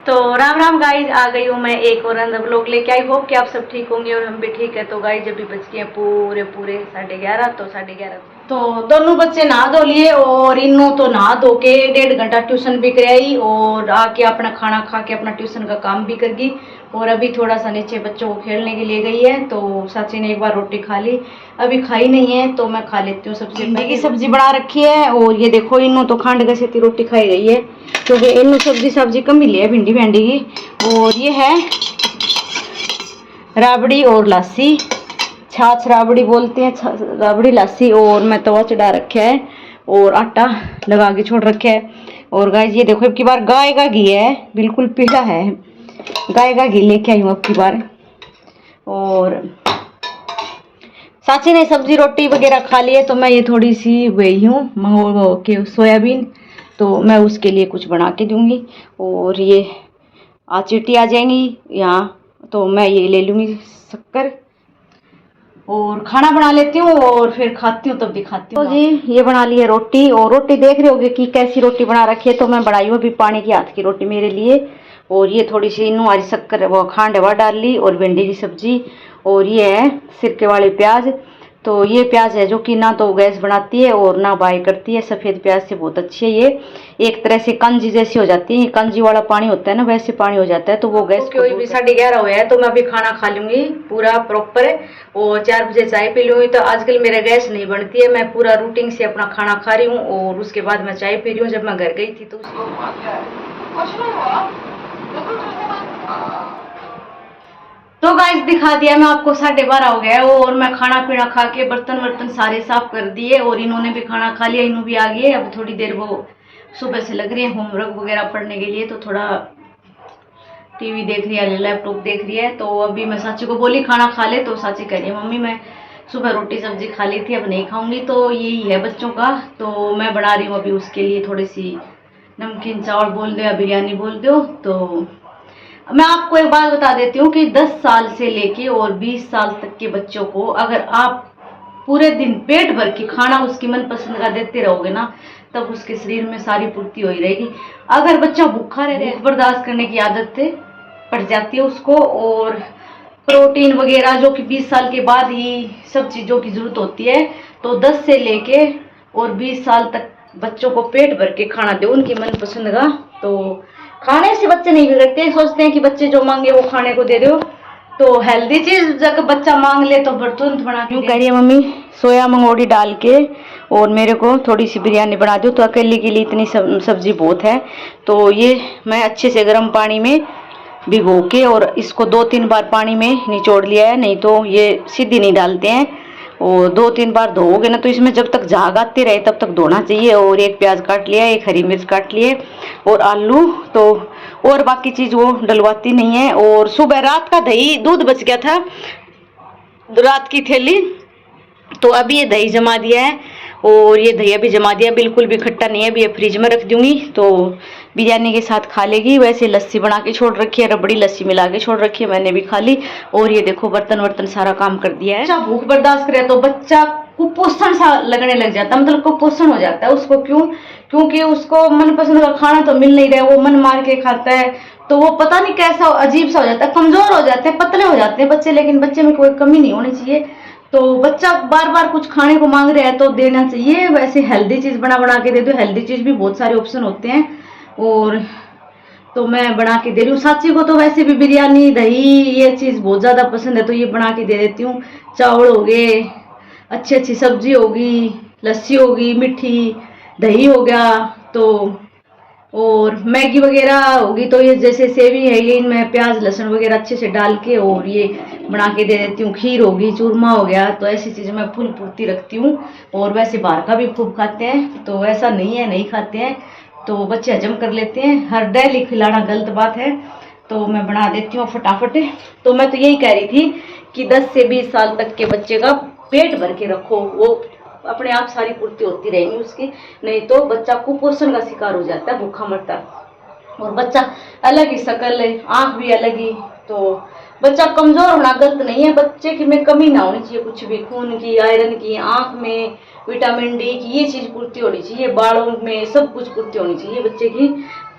तो राम राम गाइज, आ गई हूँ मैं एक और अंदर व्लॉग लेके। आई होप कि आप सब ठीक होंगे और हम भी ठीक है। तो गाइज जब भी बच गए पूरे पूरे 11:30, तो 11:30 तो दोनों बच्चे नहा धो लिए और इन्हों तो नहा धो के 1.5 घंटा ट्यूशन भी कराई और आके अपना खाना खा के अपना ट्यूशन का काम भी कर गई। और अभी थोड़ा सा नीचे बच्चों को खेलने के लिए गई है। तो साची ने एक बार रोटी खा ली, अभी खाई नहीं है तो मैं खा लेती हूँ। सब्जी भिंडी की सब्जी बना रखी है और ये देखो इन्हों तो खांड गई रोटी खाई गई है क्योंकि इन सब्जी कम मिली है भिंडी की। और ये है राबड़ी और लस्सी, छाछ राबड़ी बोलते हैं, राबड़ी लस्सी। और मैं तवा चढ़ा रखा है और आटा लगा के छोड़ रखा है। और गाइस ये देखो अब की बार गाय का घी है, बिल्कुल पीला है, गाय का घी लेके आई हूँ अब की बार। और साची ने सब्जी रोटी वगैरह खा ली है तो मैं ये थोड़ी सी वही हूँ मंगो के सोयाबीन, तो मैं उसके लिए कुछ बना के दूंगी। और ये चीटी आ जाएंगी यहाँ तो मैं ये ले लूँगी शक्कर और खाना बना लेती हूँ और फिर खाती हूँ तब दिखाती हूँ। तो जी ये बना ली है रोटी, और रोटी देख रहे होगे कि कैसी रोटी बना रखी है। तो मैं बनाई हूँ अभी पानी की हाथ की रोटी मेरे लिए। और ये थोड़ी सी इनू हरी शक्कर वो खांड हवा डाल ली और भिंडी की सब्जी। और ये है सिरके वाले प्याज। तो ये प्याज है जो कि ना तो गैस बनाती है और ना बाई करती है, सफ़ेद प्याज से बहुत अच्छी है। ये एक तरह से कंजी जैसी हो जाती है, कंजी वाला पानी होता है ना वैसे पानी हो जाता है। तो वो गैस कोई भी 11:30 हुआ है तो मैं अभी खाना खा लूँगी पूरा प्रॉपर और 4 बजे चाय पी लूँगी। तो आजकल मेरा गैस नहीं बनती है, मैं पूरा रूटीन से अपना खाना खा रही हूँ और उसके बाद मैं चाय पी रही हूँ। जब मैं घर गई थी तो गाइस दिखा दिया मैं आपको 12:30 हो गया और मैं खाना पीना खा के बर्तन वर्तन सारे साफ कर दिए और इन्होंने भी खाना खा लिया, इन्हों भी आ गए। अब थोड़ी देर वो सुबह से लग रही है होमवर्क वगैरह पढ़ने के लिए, तो थोड़ा टीवी देख रही है, लैपटॉप देख रही है। तो अभी मैं साची को बोली खाना खा ले, तो साची कह रही है मम्मी मैं सुबह रोटी सब्जी खा ली थी अब नहीं खाऊंगी। तो यही है बच्चों का। तो मैं बना रही हूँ अभी उसके लिए थोड़ी सी नमकीन चावल बोल दो या बिरयानी बोल दो। तो मैं आपको एक बात बता देती हूँ कि 10 साल से लेके और 20 साल तक के बच्चों को अगर आप पूरे दिन पेट भर के खाना उसकी मनपसंद का देते रहोगे ना, तब उसके शरीर में सारी पूर्ति हो ही रहेगी। अगर बच्चा भूखा रहे, बर्दाश्त करने की आदत पड़ जाती है उसको। और प्रोटीन वगैरह जो कि 20 साल के बाद ही सब चीज़ों की जरूरत होती है। तो 10 से लेके और 20 साल तक बच्चों को पेट भर के खाना दो उनकी मनपसंद का। तो खाने से बच्चे नहीं बिगड़ते, सोचते हैं कि बच्चे जो मांगे वो खाने को दे दो। तो हेल्दी चीज जब बच्चा मांग ले तो तुरंत बना के कह रही है मम्मी सोया मंगोड़ी डाल के और मेरे को थोड़ी सी बिरयानी बना दो। तो अकेले के लिए इतनी सब्जी बहुत है। तो ये मैं अच्छे से गर्म पानी में भिगो के और इसको 2-3 बार पानी में निचोड़ लिया है, नहीं तो ये सीधी नहीं डालते हैं। और 2-3 बार धोओगे ना तो इसमें जब तक झाग आते रहे तब तक धोना चाहिए। और एक प्याज काट लिया, एक हरी मिर्च काट लिए और आलू। तो और बाकी चीज़ वो डलवाती नहीं है। और सुबह रात का दही दूध बच गया था, रात की थैली, तो अभी ये दही जमा दिया है। और ये दही अभी जमा दिया, बिल्कुल भी खट्टा नहीं है, अभी ये फ्रिज में रख दूंगी तो बिरयानी के साथ खा लेगी। वैसे लस्सी बना के छोड़ रखी है, रबड़ी लस्सी मिला के छोड़ रखी है, मैंने भी खा ली। और ये देखो बर्तन वर्तन सारा काम कर दिया है। बच्चा भूख बर्दाश्त करे तो बच्चा कुपोषण सा लगने लग जाता है, मतलब कुपोषण हो जाता है उसको। क्यों? क्योंकि उसको मनपसंद का खाना तो मिल नहीं रहा, वो मन मार के खाता है। तो वो पता नहीं कैसा अजीब सा हो जाता है, कमजोर हो जाते हैं, पतले हो जाते हैं बच्चे। लेकिन बच्चे में कोई कमी नहीं होनी चाहिए। तो बच्चा बार बार कुछ खाने को मांग रहा है तो देना चाहिए। वैसे हेल्दी चीज बना के दे दो, हेल्दी चीज भी बहुत सारे ऑप्शन होते हैं। और तो मैं बना के दे रही हूँ। साची को तो वैसे भी बिरयानी दही ये चीज बहुत ज्यादा पसंद है तो ये बना के दे देती हूँ। चावल हो गए, अच्छी अच्छी सब्जी होगी, लस्सी होगी मीठी, दही हो गया, तो और मैगी वगैरह होगी। तो ये जैसे सेवी है ये इनमें प्याज लहसुन वगैरह अच्छे से डाल के और ये बना के दे देती हूँ। खीर होगी, चूरमा हो गया, तो ऐसी चीज़ें मैं फुल पूर्ति रखती हूँ। और वैसे बाहर का भी खूब खाते हैं, तो ऐसा नहीं है नहीं खाते हैं, तो बच्चे हजम कर लेते हैं। हर डेली खिलाना गलत बात है, तो मैं बना देती हूँ फटाफट। तो मैं तो यही कह रही थी कि 10 से 20 साल तक के बच्चे का पेट भर के रखो, वो अपने आप सारी पूर्ति होती रहेगी उसकी। नहीं तो बच्चा कुपोषण का शिकार हो जाता है, भूखा मरता है। और बच्चा अलग ही शकल है, आंख भी अलग ही। तो बच्चा कमजोर होना गलत नहीं है, बच्चे की में कमी ना होनी चाहिए कुछ भी, खून की, आयरन की, आंख में विटामिन डी की, ये चीज पूर्ति होनी चाहिए, बालों में सब कुछ पूर्ति होनी चाहिए बच्चे की।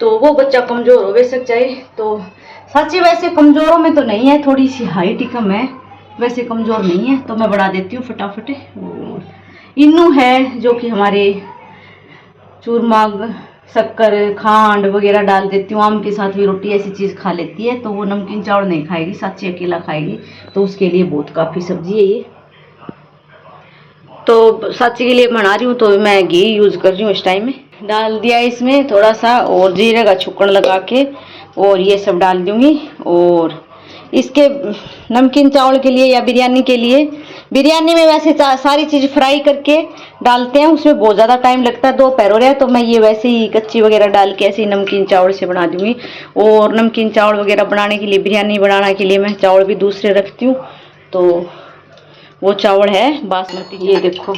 तो वो बच्चा कमजोर हो बेशक चाहे। तो सच्ची वैसे कमजोरों में तो नहीं है, थोड़ी सी हाइट ही कम है, वैसे कमजोर नहीं है। तो मैं बढ़ा देती हूँ फटाफट। और इन्नू है जो कि हमारे चूरमा, शक्कर, खांड वगैरह डाल देती हूँ। आम के साथ भी रोटी ऐसी चीज़ खा लेती है। तो वो नमकीन चावल नहीं खाएगी, सच्ची अकेला खाएगी, तो उसके लिए बहुत काफ़ी सब्जी है ये। तो साची के लिए बना रही हूँ, तो मैं घी यूज़ कर रही हूँ इस टाइम में। डाल दिया इसमें थोड़ा सा, और जीरे का छुक्कन लगा के और ये सब डाल दूँगी। और इसके नमकीन चावल के लिए या बिरयानी के लिए, बिरयानी में वैसे सारी चीज़ फ्राई करके डालते हैं, उसमें बहुत ज़्यादा टाइम लगता है, 2 पैर हो रहा है। तो मैं ये वैसे ही कच्ची वगैरह डाल के ऐसे ही नमकीन चावल से बना दूँगी। और नमकीन चावल वगैरह बनाने के लिए, बिरयानी बनाने के लिए मैं चावल भी दूसरे रखती हूँ। तो वो चावल है बासमती, ये देखो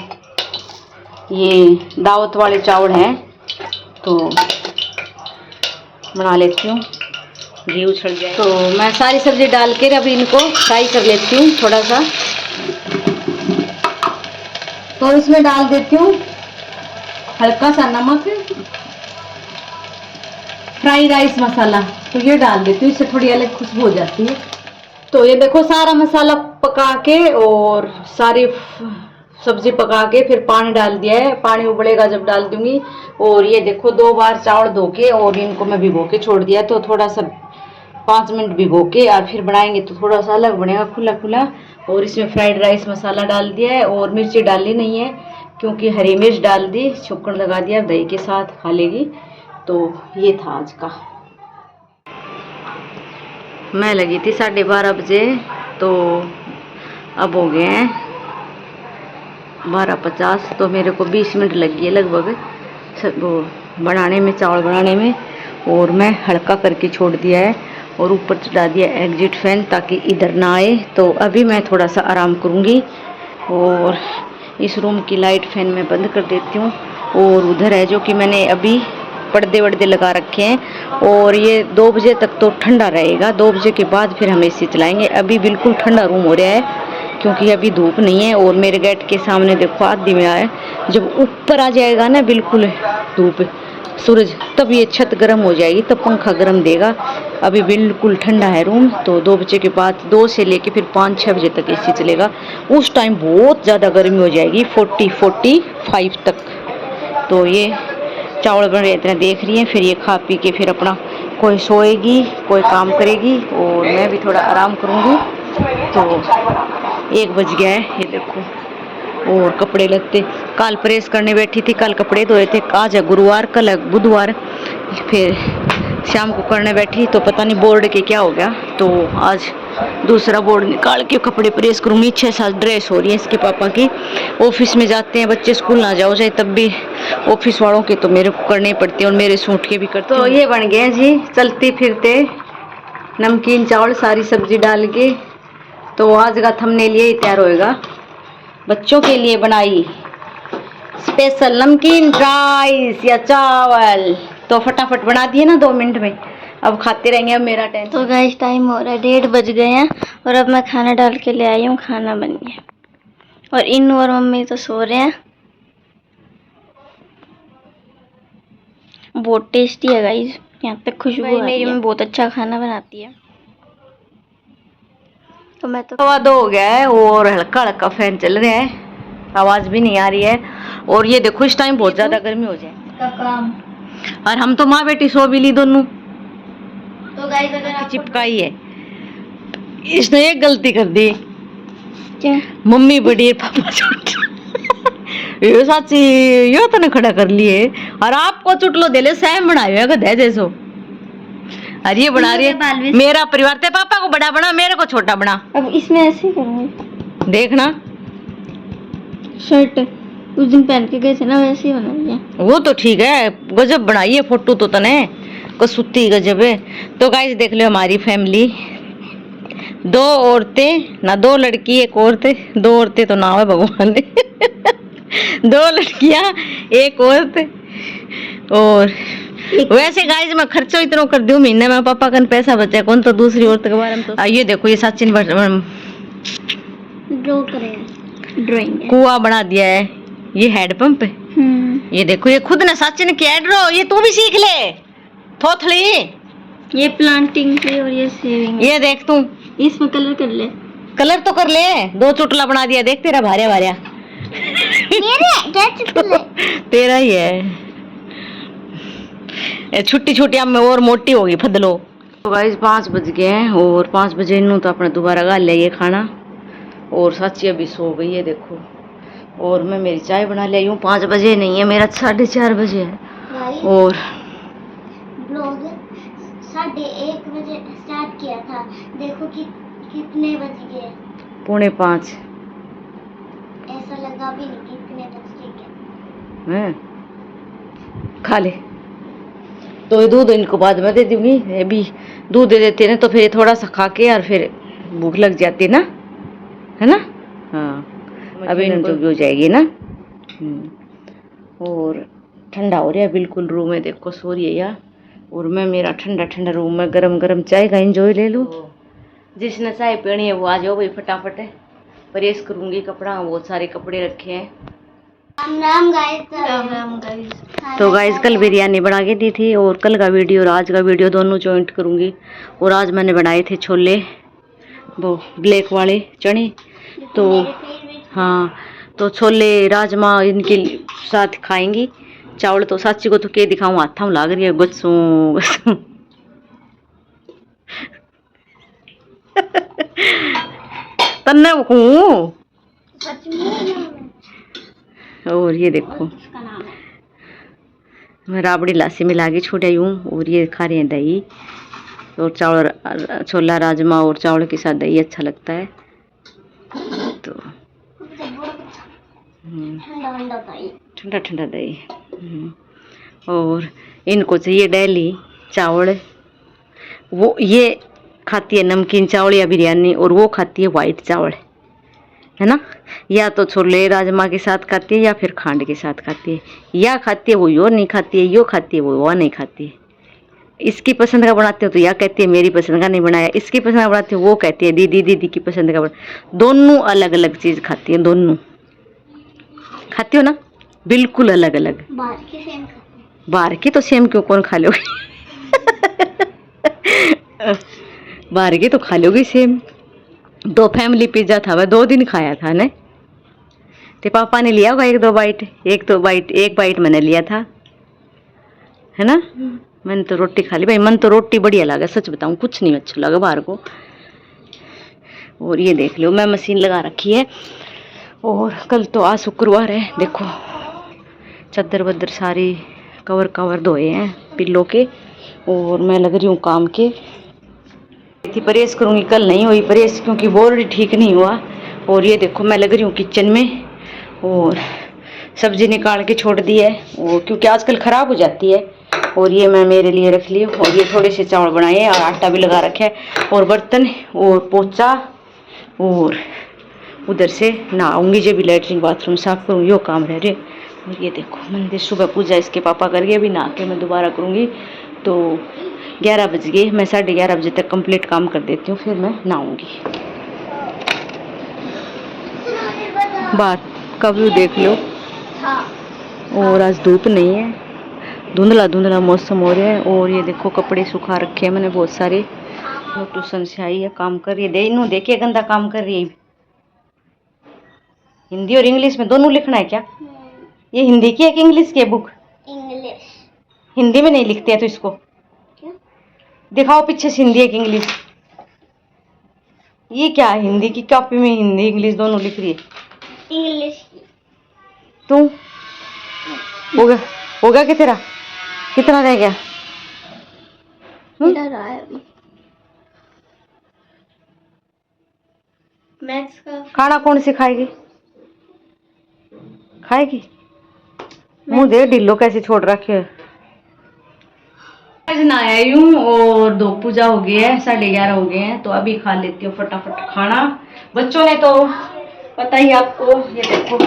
ये दावत वाले चावल हैं। तो बना लेती हूँ, घी उछल जाए। तो मैं सारी सब्जी डाल के अभी इनको फ्राई कर लेती हूँ थोड़ा सा। तो इसमें डाल देती हूँ हल्का सा नमक, फ्राई राइस मसाला, तो ये डाल देती हूँ, इससे थोड़ी अलग खुशबू हो जाती है। तो ये देखो सारा मसाला पका के और सारी सब्जी पका के फिर पानी डाल दिया है। पानी उबलेगा जब डाल दूंगी। और ये देखो 2 बार चावल धो के और इनको मैं भिगो के छोड़ दिया। तो थोड़ा सा 5 मिनट भिगो के और फिर बनाएंगे तो थोड़ा सा अलग बनेगा, खुला खुला। और इसमें फ्राइड राइस मसाला डाल दिया है, और मिर्ची डालनी नहीं है क्योंकि हरी मिर्च डाल दी, छुक्कन लगा दिया, दही के साथ खा लेगी। तो ये था आज का। मैं लगी थी 12:30 बजे, तो अब हो गए हैं 12:50। तो मेरे को 20 मिनट लग गई है लगभग वो बनाने में, चावल बनाने में। और मैं हल्का करके छोड़ दिया है और ऊपर चढ़ा दिया एग्जिट फैन ताकि इधर ना आए। तो अभी मैं थोड़ा सा आराम करूँगी। और इस रूम की लाइट फैन मैं बंद कर देती हूँ। और उधर है जो कि मैंने अभी पर्दे वर्दे लगा रखे हैं। और ये 2 बजे तक तो ठंडा रहेगा, 2 बजे के बाद फिर हम एसी चलाएंगे। अभी बिल्कुल ठंडा रूम हो रहा है क्योंकि अभी धूप नहीं है। और मेरे गेट के सामने देखो आदमी में आए, जब ऊपर आ जाएगा ना बिल्कुल धूप सूरज, तब ये छत गर्म हो जाएगी, तब पंखा गर्म देगा। अभी बिल्कुल ठंडा है रूम। तो 2 बजे के बाद 2 से लेके फिर 5-6 बजे तक एसी चलेगा। उस टाइम बहुत ज़्यादा गर्मी हो जाएगी, 40-45 तक। तो ये चावल बन रहे इतना देख रही हैं, फिर ये खा पी के फिर अपना कोई सोएगी, कोई काम करेगी, और मैं भी थोड़ा आराम करूँगी। तो 1 बज गया है, ये देखो। और कपड़े लगते कल प्रेस करने बैठी थी, कल कपड़े धोए थे। आज है गुरुवार, कल है बुधवार, फिर शाम को करने बैठी तो पता नहीं बोर्ड के क्या हो गया। तो आज दूसरा बोर्ड निकाल के कपड़े प्रेस करूँगी। 6-7 ड्रेस हो रही है इसके पापा की। ऑफिस में जाते हैं बच्चे, स्कूल ना जाओ जाए तब भी ऑफिस वालों के तो मेरे को करने पड़ते हैं, और मेरे सूट के भी करते। तो ये बन गए जी चलते फिरते नमकीन चावल, सारी सब्जी डाल के। तो आज का थंबनेल यही तैयार होएगा, बच्चों के लिए बनाई स्पेशल नमकीन राइस या चावल। तो फटाफट बना दिए ना 2 मिनट में, अब खाते रहेंगे। अब मेरा टाइम। तो गाइस टाइम हो रहा है, 1:30 बज गए हैं, और अब मैं खाना डाल के ले आई हूँ। खाना बन गया और इन्नू और मम्मी तो सो रहे हैं। बहुत टेस्टी है गाइस, यहाँ पे खुशबू आ रही है। मेरी मम्मी बहुत अच्छा खाना बनाती है। तो मैं तो 2:15 हो गया है और हल्का हल्का फैन चल रहा है, आवाज भी नहीं आ रही है। और ये देखो इस टाइम बहुत ज्यादा गर्मी हो जाए का काम, और हम तो माँ बेटी सो भी ली दोनों। तो गाइस अगर आप चिपकाई है, इसने एक गलती कर दी। क्या? मम्मी बड़ी है पापा छोटी। ये साची यो तो ने खड़ा कर लिए, और आपको चुटलो दे ले सहम बनाए गधे जैसो। अरे ये बना रही है मेरा परिवार, ते पापा को बड़ा बना, मेरे को छोटा बना। अब इसमें ऐसे ही करूँगी, देखना शर्ट उस दिन पहन के गए थे ना, वैसे ही बनाई है। वो तो ठीक है, गजब बनाई है फोटो तो तने कसूती गजब है। तो गाइस देख लो हमारी फैमिली, 2 औरतें ना, 2 लड़की 1 औरत, 2 औरतें तो ना है भगवान ने। 2 लड़कियां 1 औरत। और वैसे गाइस मैं खर्चो इतना कर दूं महीने में, पापा का पैसा बचा कौन, तो दूसरी औरत के बारे में तो ये देखो ये सचिन ड्रॉ करें, ड्राइंग कुआं बना दिया है, ये हैंड पंप है। ये देखो ये खुद ने सचिन किया ड्रॉ, ये तू भी सीख ले। थोथली ये प्लांटिंग की और ये सेविंग। ये देख तू, इसमें कलर कर ले। कलर तो कर ले, 2 चुटला बना दिया, देख तेरा भारिया भारिया। मेरे क्या चुटकुले? तेरा ही है, छुट्टी छुट्टी अब मैं और मोटी होगी फदलो। तो गाइस 5 बज गए हैं और 5 बजे इन्हों तो अपना दोबारा गा लिया ये खाना, और साची अभी सो गई है देखो। और मैं मेरी चाय बना ले यूँ, 5 बजे नहीं है, मेरा 4:30 बजे है। और ब्लॉग 1:30 बजे स्टार्ट किया था, देखो कि कितने बज गए। 4:45। ऐसा लगा भी नहीं कितने बज गए। खा ले तो ये दूध इनको बाद में दे दूंगी, अभी दूध दे देते ना तो फिर थोड़ा सा खा के और फिर भूख लग जाती ना, है ना। हाँ अभी इनको भी हो जाएगी ना। और ठंडा हो रहा है बिल्कुल, रूम में देखो सो रही है यार, और मैं मेरा ठंडा ठंडा रूम में गरम गरम चाय का एंजॉय ले लूँ। जिसने चाय पीनी है वो आ जाओ भाई फटाफट, प्रेस करूँगी कपड़ा, बहुत सारे कपड़े रखे हैं। राम गाइस। तो गाइस कल बिरयानी बना के दी थी, और कल का वीडियो और आज का वीडियो दोनों जॉइंट करूँगी। और आज मैंने बनाए थे छोले, वो ब्लैक वाले चने। तो हाँ, तो छोले राजमा इनके साथ खाएंगी। चावल तो साची को तो के दिखाऊँ, हाथा लाग रही है गस्सू तन्ने हूँ। और ये देखो मैं राबड़ी लासी मिला के छोड़ा यूँ, और ये खा रहे हैं दही, और चावल छोला राजमा और चावल के साथ दही अच्छा लगता है। तो ठंडा ठंडा दही। और इनको चाहिए डेली चावल, वो ये खाती है नमकीन चावल या बिरयानी, और वो खाती है वाइट चावल, है ना। या तो छोले राजमा के साथ खाती है या फिर खांड के साथ खाती है, या खाती है वो यो नहीं खाती है, यो खाती है वो नहीं खाती है। इसकी पसंद का बनाते हो तो या कहती है मेरी पसंद का नहीं बनाया, इसकी पसंद का बनाते हो वो कहती है दीदी दीदी की पसंद का बना। दोनों अलग अलग चीज़ खाती है, दोनों खाती हो ना, बिल्कुल अलग अलग। बाहर की तो सेम क्यों, कौन खा लोगे बाहर की तो खा लोगी सेम। 2 फैमिली पिज्जा था, वह 2 दिन खाया था ने, ते पापा ने लिया होगा 1-2 बाइट, एक बाइट मैंने लिया था, है ना। मैंने तो रोटी खा ली भाई, मन तो रोटी बढ़िया लगा, सच बताऊं कुछ नहीं अच्छा लगा बाहर को। और ये देख लो मैं मशीन लगा रखी है, और कल तो आज शुक्रवार है, देखो चादर वदर सारी कवर धोए हैं पिल्लों के, और मैं लग रही हूँ काम के। प्रेस करूँगी, कल नहीं हुई प्रेस क्योंकि बोर्ड ठीक नहीं हुआ। और ये देखो मैं लग रही हूँ किचन में, और सब्जी निकाल के छोड़ दी है, और क्योंकि आजकल ख़राब हो जाती है। और ये मैं मेरे लिए रख ली, और ये थोड़े से चावल बनाए हैं और आटा भी लगा रखा है, और बर्तन और पोछा, और उधर से नहाऊंगी जब भी लैट्रिन बाथरूम साफ करूँगी, वो काम रह रहे। और ये देखो मंदिर सुबह पूजा इसके पापा करके अभी नहा के मैं दोबारा करूँगी। तो 11 बज गए, मैं 11:30 बजे तक कंप्लीट काम कर देती हूँ, फिर मैं नहाऊंगी। बात का व्यू देख लो, और आज धूप नहीं है, धुंधला धुंधला मौसम हो रहा है। और ये देखो कपड़े सुखा रखे हैं मैंने बहुत सारे। वो ट्यूशन से आई है, काम कर रही है, इन्हों देखिए गंदा काम कर रही है। हिंदी और इंग्लिश में दोनों लिखना है क्या? ये हिंदी की है कि इंग्लिश की है बुक? इंग्लिश। हिंदी में नहीं लिखते हैं तो इसको क्यों? दिखाओ पीछे से हिंदी है कि इंग्लिश। ये क्या है, हिंदी की कॉपी में हिंदी इंग्लिश दोनों लिख रही है। इंग्लिश की। तू हो गया कि तेरा कितना रह गया? मेरा रहा है अभी। मैथ्स का खाना कौन सिखाएगी? खाएगी? मुंह दे ढिल्लो कैसे छोड़ रखे है। नहाया यूं और 2 पूजा हो गई है, 11:30 हो गए हैं, तो अभी खा लेती हूँ फटाफट खाना। बच्चों ने तो पता ही आपको, ये देखो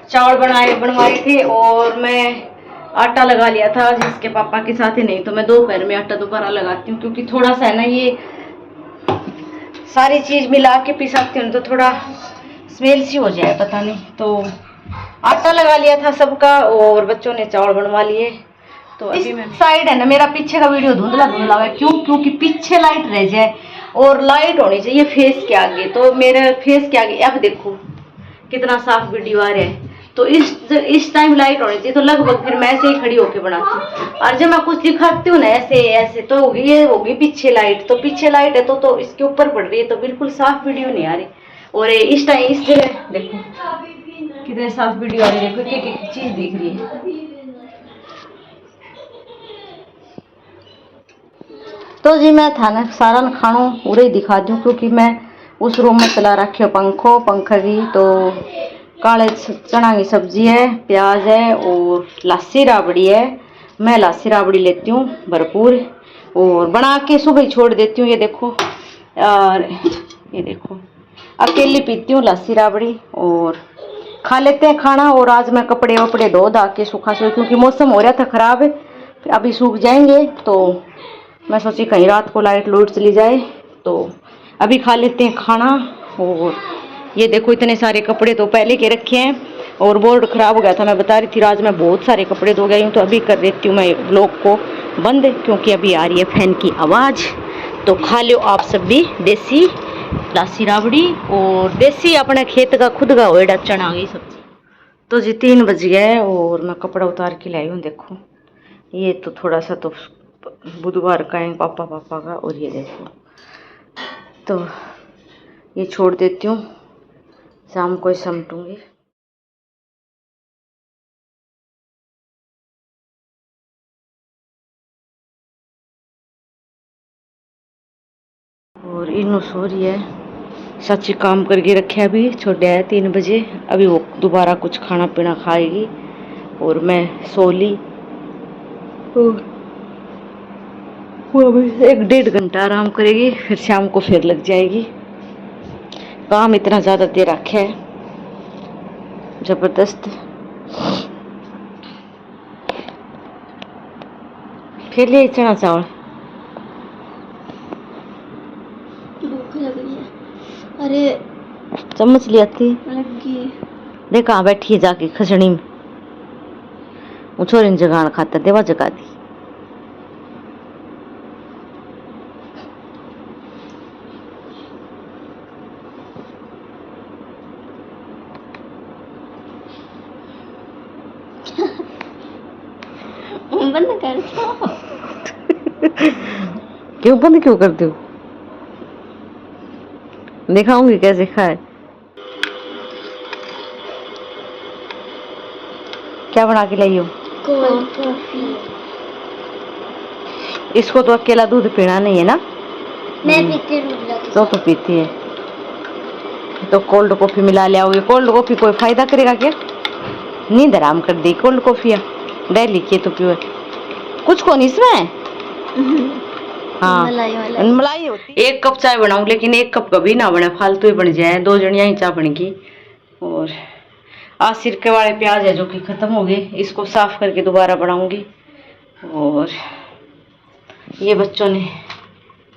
चावल बनवाए थे, और मैं आटा लगा लिया था जिसके पापा के साथ ही, नहीं तो मैं दोपहर में आटा दोबारा लगाती हूँ, क्योंकि थोड़ा सा है ना ये सारी चीज मिला के पिसाती हूँ तो थोड़ा स्मेल सी हो जाए पता नहीं। तो आटा लगा लिया था सबका, और बच्चों ने चावल बनवा लिए, तो इस साइड है ना मेरा पीछे का वीडियो धुंधला धुंधला है, क्यों? क्योंकि पीछे लाइट रह जाए और लाइट होनी चाहिए फेस के आगे। तो मेरे फेस के आगे अब देखो कितना साफ वीडियो आ रहा है। तो इस टाइम लाइट होनी चाहिए, तो लगभग फिर मैं ऐसे ही खड़ी होके बनाती हूँ। और जब मैं कुछ दिखाती हूँ ना ऐसे ऐसे, तो ये होगी पीछे लाइट। तो पीछे लाइट है तो इसके ऊपर पड़ रही है, तो बिल्कुल साफ वीडियो नहीं आ रही। और इस टाइम इस जगह देखो कितने साफ वीडियो आ रही है, देखो एक एक चीज दिख रही है। तो जी मैं थाना सारा खानो उरे ही दिखा दूँ, क्योंकि मैं उस रूम में चला रखे पंखा की। तो काले चना की सब्जी है, प्याज है और लस्सी राबड़ी है। मैं लस्सी राबड़ी लेती हूँ भरपूर और बना के सुबह ही छोड़ देती हूँ। ये देखो, और ये देखो अकेली पीती हूँ लस्सी राबड़ी और खा लेते हैं खाना। और आज मैं कपड़े वपड़े धो धा के सूखा सो, क्योंकि मौसम हो रहा था खराब, अभी सूख जाएंगे। तो मैं सोची कहीं रात को लाइट लूट चली जाए, तो अभी खा लेते हैं खाना। और ये देखो इतने सारे कपड़े तो पहले के रखे हैं और बोर्ड खराब हो गया था, मैं बता रही थी आज मैं बहुत सारे कपड़े धो गई हूँ। तो अभी कर देती हूँ मैं ब्लॉग को बंद, क्योंकि अभी आ रही है फैन की आवाज़। तो खा लो आप सब भी देसी लस्सी राबड़ी और देसी अपने खेत का खुद का होएडा चना की सब्जी। तो जी 3 बज गए और मैं कपड़ा उतार के लाई हूँ। देखो ये तो थोड़ा सा तो बुधवार का है पापा का, और ये देखो तो ये छोड़ देती हूँ, शाम को ही समटूंगी। और इन्हों सो रही है, सच्ची काम करके रखे अभी छोटे है 3 बजे। अभी वो दोबारा कुछ खाना पीना खाएगी और मैं सो ली। वो अभी 1-1.5 घंटा आराम करेगी, फिर शाम को फिर लग जाएगी। काम इतना ज़्यादा दे रखा है जबरदस्त। फिर ले चना चावल, भूख लग रही है। अरे चम्मच ले आती लगी देख कहाँ बैठी है जाके खसड़ी में। वो छोरी ने जगान खाता देवा जगा दी। बंद कर दो। क्यों बंद क्यों करती हो? दिखाऊंगी कैसे खाए। क्या बना के लाई हो? Cold coffee. इसको तो अकेला दूध पीना नहीं है ना? मैं पीती हूँ। तो पीती है तो कोल्ड कॉफी मिला ले आओगे। कोल्ड कॉफी कोई फायदा करेगा क्या? नींद आराम कर दी कोल्ड कॉफी डेली की तो पियो कुछ को नहीं इसमें। हाँ मलाई होती। 1 कप चाय बनाऊं, लेकिन 1 कप कभी ना बने, फालतू ही बन जाए। 2 जनिया ही चाय बनेगी। और आज सिरके वाले प्याज है जो कि खत्म हो गए, इसको साफ करके दोबारा बनाऊंगी। और ये बच्चों ने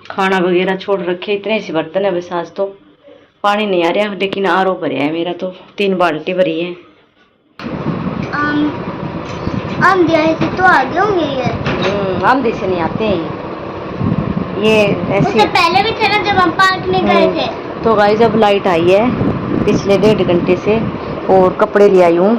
खाना वगैरह छोड़ रखे, इतने से बर्तन है बस। आज तो पानी नहीं आ रहा, लेकिन आरओ भरे है मेरा, तो 3 बाल्टी भरी है। आंधी से तो आगे होंगे ये। आंधी से नहीं आते हैं ये ऐसे। उससे पहले भी थे ना जब हम पार्क में गए थे। तो गाइस अब लाइट आई है पिछले 1.5 घंटे से, और कपड़े ले आई हूँ।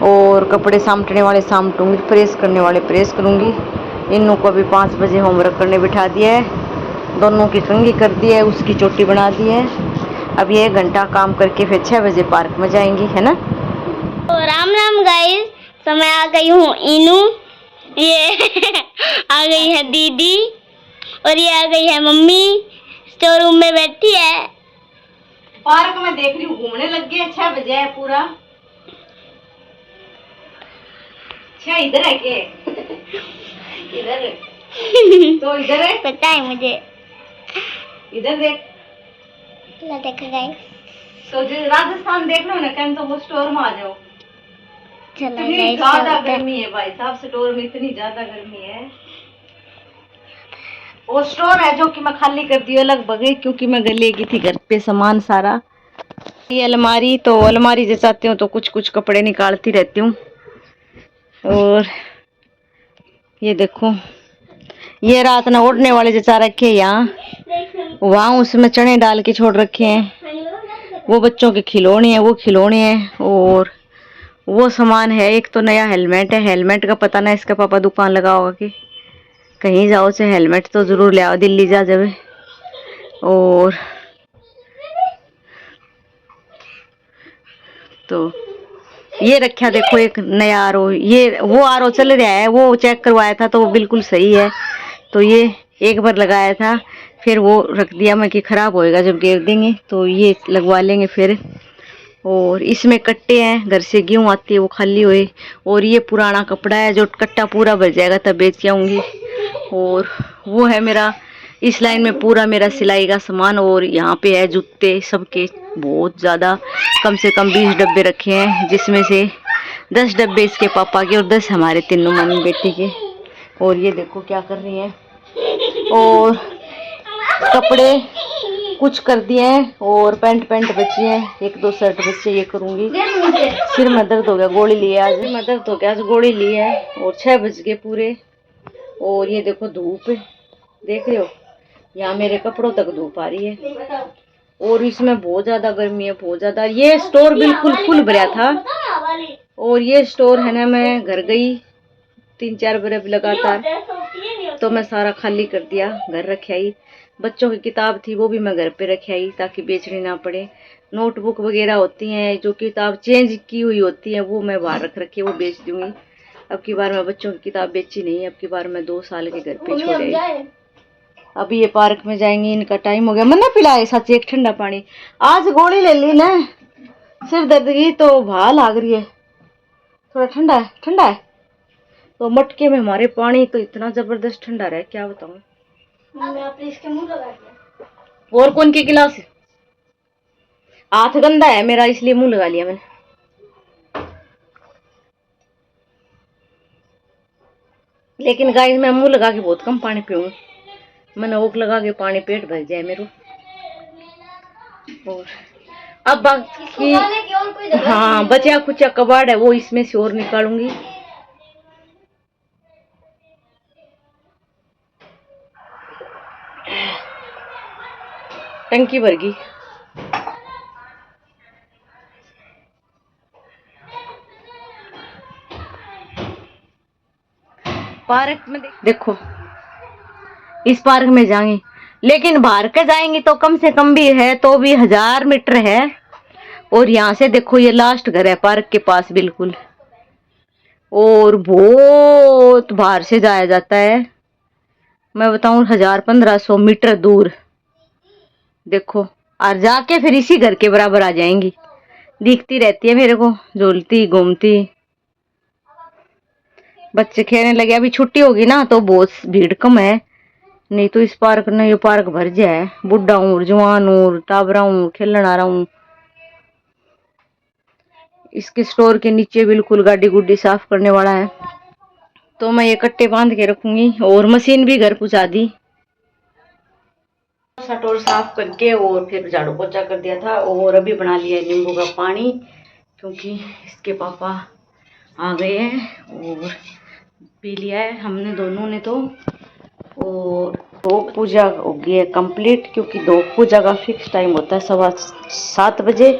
और कपड़े सामटने वाले सामटूंगी, प्रेस करने वाले प्रेस करूँगी। इन्नों को अभी 5 बजे होमवर्क करने बिठा दिया है, दोनों की कंघी कर दी है, उसकी चोटी बना दी है। अब ये 1 घंटा काम करके फिर 6 बजे पार्क में जाएंगी, है ना? तो राम राम गाइस, तो मैं आ गई हूँ इनू, ये आ गई है दीदी, और ये आ गई है मम्मी, स्टोर रूम में बैठी है। पार्क में देख रही हूँ घूमने लग गए। 6 बजे है पूरा। 6 इधर है के? इधर तो इधर है, पता है मुझे। इधर देख। देखो गाइस, तो जो राजस्थान देख लो ना, कहीं तो वो स्टोर में आ जाओ। चलो इतनी ज्यादा गर्मी है भाई साहब, स्टोर में इतनी ज्यादा गर्मी है। वो स्टोर है जो कि मैं खाली कर दी लगभग, क्योंकि मैं ले गई थी घर पे सामान सारा। ये अलमारी, तो अलमारी से चाहती हूँ तो कुछ कुछ कपड़े निकालती रहती हूँ। और ये देखो, ये रात ना उड़ने वाले जचा रखे यहाँ, वहाँ उसमें चने डाल के छोड़ रखे हैं। वो बच्चों के खिलौने हैं, वो खिलौने हैं। और वो सामान है, एक तो नया हेलमेट है। हेलमेट का पता ना इसका पापा दुकान लगा होगा कि कहीं जाओ से हेलमेट तो जरूर ले आओ, दिल्ली जा जावे। और तो ये रखा देखो एक नया आरओ, ये वो आरओ चल रहा है, वो चेक करवाया था तो वो बिल्कुल सही है। तो ये एक बार लगाया था, फिर वो रख दिया मैं कि खराब होएगा जब गिर देंगे, तो ये लगवा लेंगे फिर। और इसमें कट्टे हैं, घर से गेहूँ आती है वो खाली हुए। और ये पुराना कपड़ा है, जो कट्टा पूरा भर जाएगा तब बेच के आऊँगी। और वो है मेरा इस लाइन में पूरा मेरा सिलाई का सामान। और यहाँ पे है जूते सबके बहुत ज़्यादा, कम से कम 20 डब्बे रखे हैं, जिसमें से 10 डब्बे इसके पापा के और 10 हमारे तीनों मम्मी बेटी के। और ये देखो क्या कर रही हैं। और कपड़े कुछ कर दिए हैं और पैंट बची है, 1-2 शर्ट बचे, ये करूँगी। सिर में दर्द हो गया, गोली लिए आज, सिर में दर्द हो गया आज, गोली ली है। और 6 बज गए पूरे। और ये देखो धूप देख रहे हो, यहाँ मेरे कपड़ों तक धूप आ रही है। और इसमें बहुत ज्यादा गर्मी है, बहुत ज्यादा। ये स्टोर बिल्कुल फुल भरा था। और ये स्टोर है ना, मैं घर गई 3-4 बरस लगातार, तो मैं सारा खाली कर दिया, घर रख आई। बच्चों की किताब थी वो भी मैं घर पे रख आई ताकि बेचनी ना पड़े। नोटबुक वगैरह होती हैं, जो किताब चेंज की हुई होती है वो मैं बाहर रख रखी है, वो बेच दूंगी। अब की बार मैं बच्चों की किताब बेची नहीं, अब की बार मैं 2 साल के घर पे छोड़े। अभी ये पार्क में जाएंगे, इनका टाइम हो गया। मैंने पिलाए सच एक ठंडा पानी, आज गोली ले ली ना सिर दर्द की, तो भा लाग रही है, थोड़ा ठंडा है, ठंडा है। तो मटके में हमारे पानी तो इतना जबरदस्त ठंडा रहा, क्या बताऊं। आपने इसके मुंह लगा दिया। और कौन के गिलास, हाथ गंदा है मेरा इसलिए मुंह लगा लिया मैंने। लेकिन गाइस मैं मुंह लगा के बहुत कम पानी पीऊंगी, मैंने ओक लगा के पानी पेट भर जाए मेरे। और अब बाकी हाँ बचा कुचा कबाड़ है वो इसमें से और निकालूंगी। टंकी भर गई। पार्क में देखो, इस पार्क में जाएंगे, लेकिन बाहर के जाएंगे तो कम से कम भी है तो भी 1000 मीटर है। और यहाँ से देखो ये लास्ट घर है पार्क के पास बिल्कुल। और बहुत बाहर से जाया जाता है, मैं बताऊं 1000-1500 मीटर दूर। देखो और जाके फिर इसी घर के बराबर आ जाएंगी। दिखती रहती है मेरे को, झूलती घूमती। बच्चे खेलने लगे, अभी छुट्टी होगी ना तो बहुत भीड़ कम है, नहीं तो इस पार्क में ये पार्क भर जाए, बुढ़ा हूँ जवान हूँ टाबरा हूँ खेलन आ रहा हूँ। इसके स्टोर के नीचे बिल्कुल गाड़ी गुड्डी साफ करने वाला है, तो मैं ये कट्टे बांध के रखूंगी। और मशीन भी घर पहुंचा दी, स्टोर साफ करके और फिर झाड़ू पोछा कर दिया था। और अभी बना लिया नींबू का पानी, क्योंकि इसके पापा आ गए हैं और पी लिया है हमने दोनों ने। तो और धूप पूजा हो गई है कंप्लीट, क्योंकि धूप पूजा का फिक्स टाइम होता है 7:15 बजे।